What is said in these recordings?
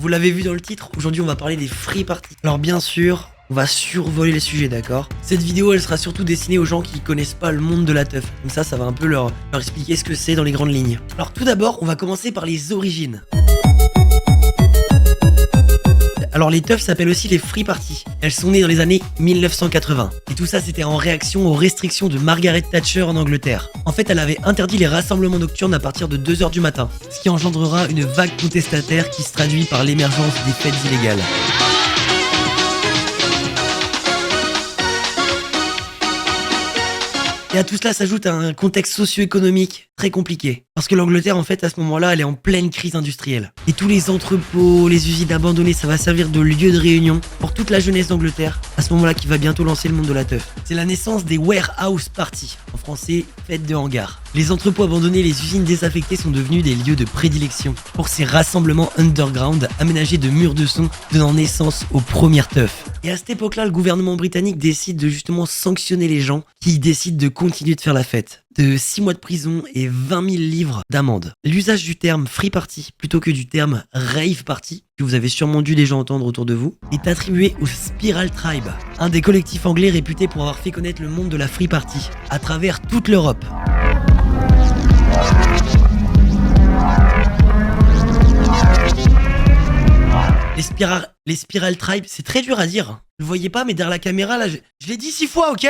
Vous l'avez vu dans le titre, aujourd'hui on va parler des free parties. Alors bien sûr, on va survoler les sujets, d'accord? Cette vidéo, elle sera surtout destinée aux gens qui connaissent pas le monde de la teuf. Comme ça va un peu leur expliquer ce que c'est dans les grandes lignes. Alors tout d'abord, on va commencer par les origines. Alors les teufs s'appellent aussi les free parties. Elles sont nées dans les années 1980. Et tout ça c'était en réaction aux restrictions de Margaret Thatcher en Angleterre. En fait elle avait interdit les rassemblements nocturnes à partir de 2h du matin. Ce qui engendrera une vague contestataire qui se traduit par l'émergence des fêtes illégales. Et à tout cela s'ajoute un contexte socio-économique très compliqué. Parce que l'Angleterre, en fait, à ce moment-là, elle est en pleine crise industrielle. Et tous les entrepôts, les usines abandonnées, ça va servir de lieu de réunion pour toute la jeunesse d'Angleterre. À ce moment-là, qui va bientôt lancer le monde de la teuf. C'est la naissance des warehouse parties. En français, fêtes de hangar. Les entrepôts abandonnés, les usines désaffectées sont devenus des lieux de prédilection pour ces rassemblements underground aménagés de murs de son, donnant naissance aux premières teufs. Et à cette époque-là, le gouvernement britannique décide de justement sanctionner les gens qui décident de continuer de faire la fête. De 6 mois de prison et 20 000 livres d'amende. L'usage du terme free party plutôt que du terme rave party, que vous avez sûrement dû déjà entendre autour de vous, est attribué au Spiral Tribe, un des collectifs anglais réputés pour avoir fait connaître le monde de la free party à travers toute l'Europe. Les Spiral Tribe, c'est très dur à dire. Vous le voyez pas, mais derrière la caméra, là, je l'ai dit 6 fois, ok?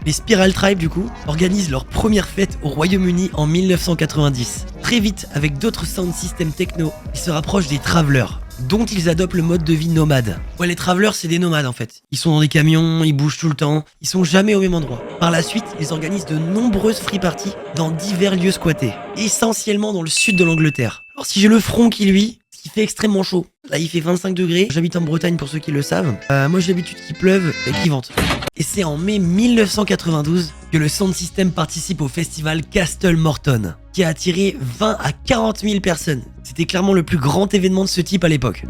Les Spiral Tribe, du coup, organisent leur première fête au Royaume-Uni en 1990. Très vite, avec d'autres sound systems techno, ils se rapprochent des Travelers, dont ils adoptent le mode de vie nomade. Ouais, les Travelers, c'est des nomades en fait. Ils sont dans des camions, ils bougent tout le temps, ils sont jamais au même endroit. Par la suite, ils organisent de nombreuses free parties dans divers lieux squattés, essentiellement dans le sud de l'Angleterre. Alors si j'ai le front qui lui, il fait extrêmement chaud. Là, il fait 25 degrés. J'habite en Bretagne pour ceux qui le savent. Moi, j'ai l'habitude qu'il pleuve et qu'il vente. Et c'est en mai 1992 que le sound system participe au festival Castle Morton, qui a attiré 20 à 40 000 personnes. C'était clairement le plus grand événement de ce type à l'époque.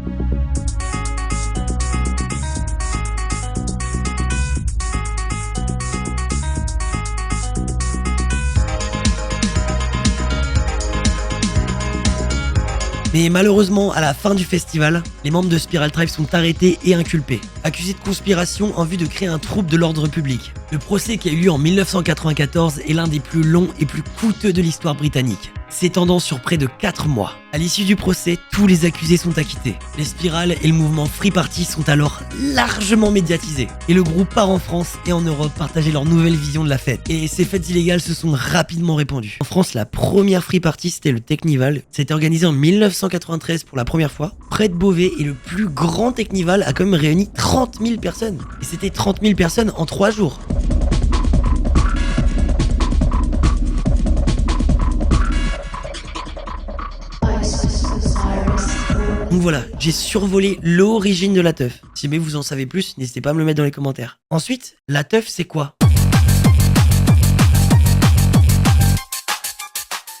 Mais malheureusement, à la fin du festival, les membres de Spiral Tribe sont arrêtés et inculpés, accusés de conspiration en vue de créer un trouble de l'ordre public. Le procès qui a eu lieu en 1994 est l'un des plus longs et plus coûteux de l'histoire britannique, s'étendant sur près de 4 mois. À l'issue du procès, tous les accusés sont acquittés. Les Spiral et le mouvement Free Party sont alors largement médiatisés. Et le groupe part en France et en Europe partager leur nouvelle vision de la fête. Et ces fêtes illégales se sont rapidement répandues. En France, la première Free Party, c'était le Technival. C'était organisé en 1993 pour la première fois, près de Beauvais, et le plus grand Technival a quand même réuni 30 000 personnes. Et c'était 30 000 personnes en 3 jours. Donc voilà, j'ai survolé l'origine de la teuf. Si jamais vous en savez plus, n'hésitez pas à me le mettre dans les commentaires. Ensuite, la teuf, c'est quoi?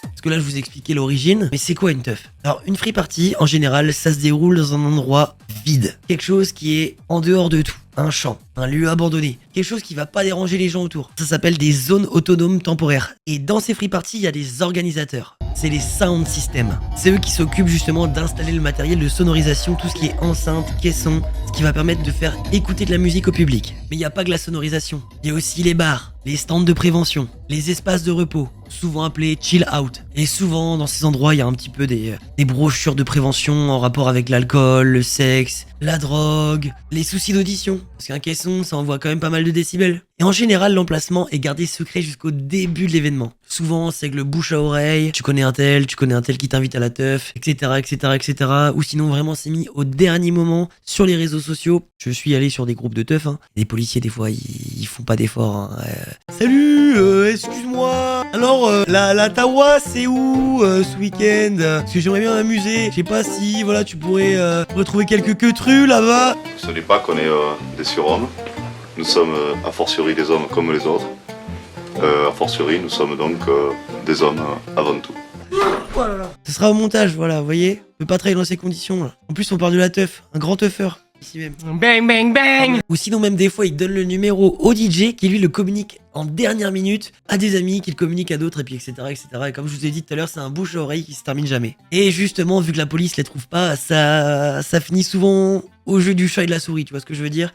Parce que là, je vous ai expliqué l'origine, mais c'est quoi une teuf? Alors, une free party, en général, ça se déroule dans un endroit vide. Quelque chose qui est en dehors de tout. Un champ, un lieu abandonné, quelque chose qui va pas déranger les gens autour. Ça s'appelle des zones autonomes temporaires. Et dans ces free parties, il y a des organisateurs. C'est les sound systems. C'est eux qui s'occupent justement d'installer le matériel de sonorisation, tout ce qui est enceinte, caisson, ce qui va permettre de faire écouter de la musique au public. Mais il n'y a pas que la sonorisation. Il y a aussi les bars, les stands de prévention, les espaces de repos, souvent appelés chill out. Et souvent, dans ces endroits, il y a un petit peu des brochures de prévention en rapport avec l'alcool, le sexe, la drogue, les soucis d'audition. Parce qu'un caisson, ça envoie quand même pas mal de décibels. Et en général, l'emplacement est gardé secret jusqu'au début de l'événement. Souvent, c'est avec le bouche à oreille, tu connais un tel qui t'invite à la teuf, etc., etc., etc. Ou sinon, vraiment, c'est mis au dernier moment sur les réseaux sociaux. Je suis allé sur des groupes de teuf, hein. Les policiers, des fois, ils font pas d'efforts, hein. Salut, excuse-moi. Alors, la Tawa, c'est où ce week-end? Parce que j'aimerais bien m'amuser. Je sais pas si, voilà, tu pourrais trouver quelques queutrus là-bas. Ce n'est pas qu'on est des surhommes. Nous sommes a fortiori des hommes comme les autres. A fortiori, nous sommes donc des hommes avant tout. Ce sera au montage, voilà, vous voyez. On peut pas travailler dans ces conditions, là. En plus, on parle de la teuf, un grand teufeur. ici même. Bang, bang, bang. Ou sinon même des fois, il donne le numéro au DJ qui lui le communique en dernière minute à des amis, qui le communiquent à d'autres, et puis etc., etc. Et comme je vous ai dit tout à l'heure, c'est un bouche à oreille qui se termine jamais. Et justement, vu que la police les trouve pas, ça finit souvent au jeu du chat et de la souris, tu vois ce que je veux dire?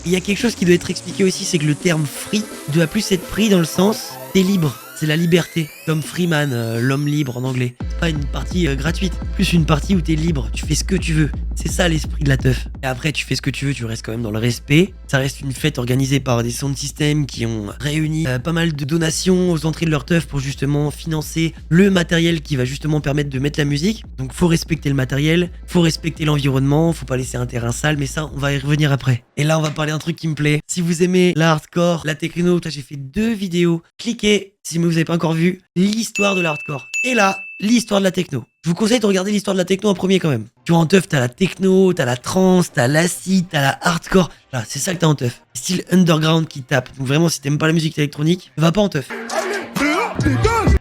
Il y a quelque chose qui doit être expliqué aussi, c'est que le terme free doit plus être pris dans le sens t'es libre, c'est la liberté, comme Freeman, l'homme libre en anglais. C'est pas une partie gratuite, plus une partie où t'es libre, tu fais ce que tu veux. C'est ça l'esprit de la teuf. Et après tu fais ce que tu veux, tu restes quand même dans le respect. Ça reste une fête organisée par des sound systems qui ont réuni pas mal de donations aux entrées de leur teuf pour justement financer le matériel qui va justement permettre de mettre la musique. Donc faut respecter le matériel, faut respecter l'environnement, faut pas laisser un terrain sale, mais ça on va y revenir après. Et là on va parler d'un truc qui me plaît. Si vous aimez la hardcore, la techno, j'ai fait 2 vidéos. Cliquez, si vous n'avez pas encore vu, l'histoire de la hardcore. Et là, l'histoire de la techno. Je vous conseille de regarder l'histoire de la techno en premier quand même. Tu vois, en teuf, t'as la techno, t'as la trance, t'as l'acid, t'as la hardcore. Là, c'est ça que t'as en teuf. Style underground qui tape. Donc vraiment, si t'aimes pas la musique électronique, va pas en teuf.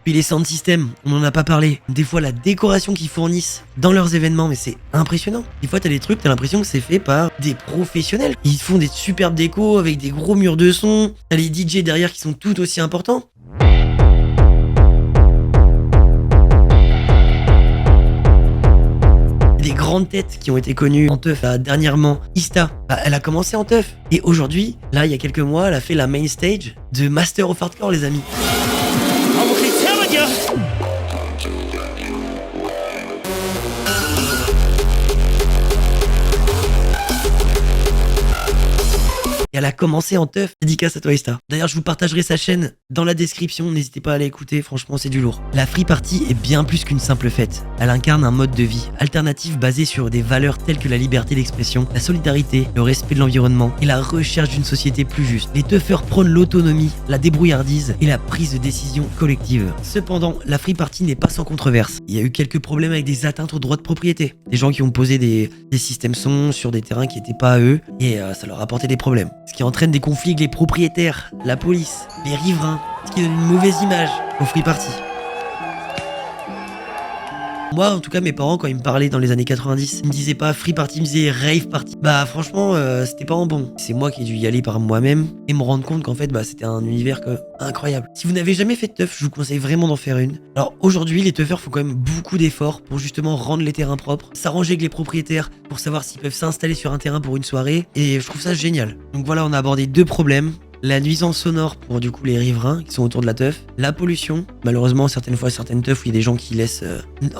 Puis les sound systems, on en a pas parlé. Des fois, la décoration qu'ils fournissent dans leurs événements, mais c'est impressionnant. Des fois, t'as des trucs, t'as l'impression que c'est fait par des professionnels. Ils font des superbes décos avec des gros murs de son. T'as les DJ derrière qui sont tout aussi importants. Des grandes têtes qui ont été connues en teuf. Dernièrement, Ista, elle a commencé en teuf. Et aujourd'hui, là, il y a quelques mois, elle a fait la main stage de Master of Hardcore, les amis. Et elle a commencé en teuf. Dédicace à toi, Ista. D'ailleurs, je vous partagerai sa chaîne dans la description. N'hésitez pas à aller écouter. Franchement, c'est du lourd. La Free Party est bien plus qu'une simple fête. Elle incarne un mode de vie alternatif basé sur des valeurs telles que la liberté d'expression, la solidarité, le respect de l'environnement et la recherche d'une société plus juste. Les teufeurs prônent l'autonomie, la débrouillardise et la prise de décision collective. Cependant, la Free Party n'est pas sans controverse. Il y a eu quelques problèmes avec des atteintes aux droits de propriété. Des gens qui ont posé des systèmes son sur des terrains qui n'étaient pas à eux et ça leur a apporté des problèmes. Ce qui entraîne des conflits avec les propriétaires, la police, les riverains, ce qui donne une mauvaise image aux Free Party. Moi, en tout cas, mes parents, quand ils me parlaient dans les années 90, ils me disaient pas Free Party, ils me disaient Rave Party. Bah franchement, c'était pas en bon. C'est moi qui ai dû y aller par moi-même et me rendre compte qu'en fait, c'était un univers incroyable. Si vous n'avez jamais fait de teuf, je vous conseille vraiment d'en faire une. Alors aujourd'hui, les teufeurs font quand même beaucoup d'efforts pour justement rendre les terrains propres, s'arranger avec les propriétaires pour savoir s'ils peuvent s'installer sur un terrain pour une soirée. Et je trouve ça génial. Donc voilà, on a abordé 2 problèmes. La nuisance sonore pour du coup les riverains qui sont autour de la teuf, la pollution, malheureusement certaines fois certaines teufs où il y a des gens qui laissent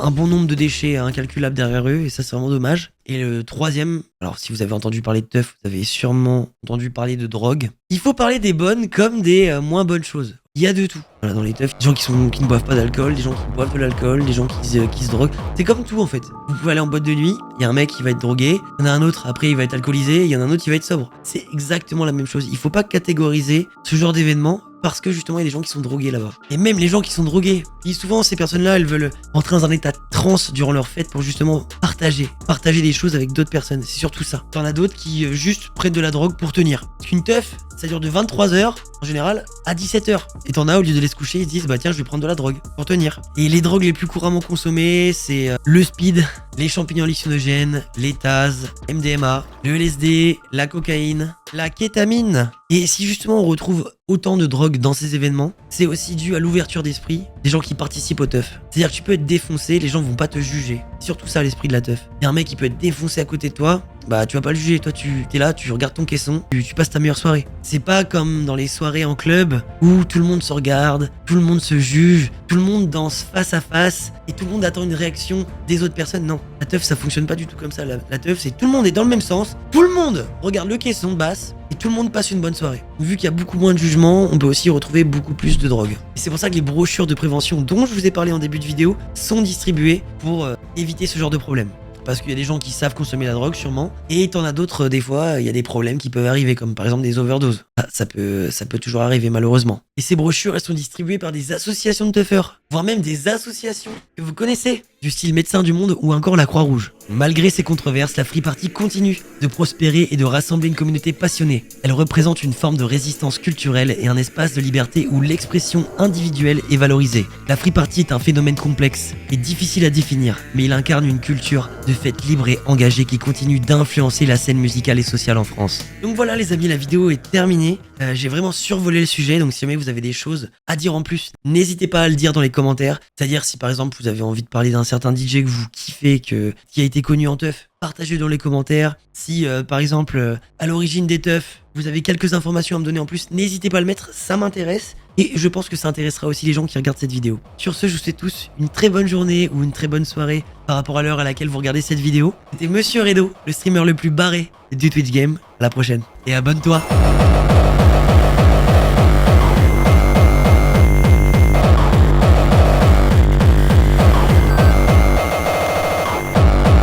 un bon nombre de déchets incalculables derrière eux et ça c'est vraiment dommage. Et le troisième, alors si vous avez entendu parler de teuf, vous avez sûrement entendu parler de drogue. Il faut parler des bonnes comme des moins bonnes choses. Il y a de tout. Voilà, dans les teufs, des gens qui ne boivent pas d'alcool, des gens qui boivent de l'alcool, des gens qui se droguent. C'est comme tout en fait. Vous pouvez aller en boîte de nuit, il y a un mec qui va être drogué, il y en a un autre, après il va être alcoolisé, il y en a un autre qui va être sobre. C'est exactement la même chose. Il faut pas catégoriser ce genre d'événement parce que justement il y a des gens qui sont drogués là-bas. Et même les gens qui sont drogués, souvent ces personnes-là, elles veulent entrer dans un état de transe durant leur fête pour justement partager des choses avec d'autres personnes. C'est surtout ça. T'en as d'autres qui juste prennent de la drogue pour tenir. Parce qu'une teuf, ça dure de 23h en général à 17h. Et t'en as, au lieu de les se coucher, ils se disent bah tiens, je vais prendre de la drogue pour tenir. Et les drogues les plus couramment consommées, c'est le speed, les champignons hallucinogènes, les TAS, MDMA, le LSD, la cocaïne, la kétamine. Et si justement on retrouve autant de drogue dans ces événements, c'est aussi dû à l'ouverture d'esprit des gens qui participent au teuf. C'est-à-dire que tu peux être défoncé, les gens vont pas te juger. C'est surtout ça l'esprit de la teuf. Il y a un mec qui peut être défoncé à côté de toi, bah tu vas pas le juger. Toi tu es là, tu regardes ton caisson, tu passes ta meilleure soirée. C'est pas comme dans les soirées en club où tout le monde se regarde, tout le monde se juge, tout le monde danse face à face et tout le monde attend une réaction des autres personnes. Non, la teuf ça fonctionne pas du tout comme ça. La teuf c'est tout le monde est dans le même sens, tout le monde regarde le caisson basse et tout le monde passe une bonne soirée. Vu qu'il y a beaucoup moins de jugement, on peut aussi retrouver beaucoup plus de drogue. Et c'est pour ça que les brochures de prévention dont je vous ai parlé en début de vidéo sont distribuées pour éviter ce genre de problème. Parce qu'il y a des gens qui savent consommer la drogue sûrement, et t'en as d'autres, des fois, il y a des problèmes qui peuvent arriver, comme par exemple des overdoses. Ça peut toujours arriver malheureusement. Et ces brochures, elles sont distribuées par des associations de teufeurs, voire même des associations que vous connaissez, du style Médecins du Monde ou encore la Croix-Rouge. Malgré ces controverses, la Free Party continue de prospérer et de rassembler une communauté passionnée. Elle représente une forme de résistance culturelle et un espace de liberté où l'expression individuelle est valorisée. La Free Party est un phénomène complexe et difficile à définir, mais il incarne une culture de fête libre et engagée qui continue d'influencer la scène musicale et sociale en France. Donc voilà les amis, la vidéo est terminée. J'ai vraiment survolé le sujet, donc si jamais vous avez des choses à dire en plus, n'hésitez pas à le dire dans les commentaires. C'est-à-dire si par exemple vous avez envie de parler d'un certain DJ que vous kiffez, qui a été connu en teuf, partagez dans les commentaires. Si par exemple à l'origine des teufs, vous avez quelques informations à me donner en plus, n'hésitez pas à le mettre, ça m'intéresse. Et je pense que ça intéressera aussi les gens qui regardent cette vidéo. Sur ce, je vous souhaite tous une très bonne journée ou une très bonne soirée par rapport à l'heure à laquelle vous regardez cette vidéo. C'était Monsieur Redo, le streamer le plus barré du Twitch Game. À la prochaine et abonne-toi.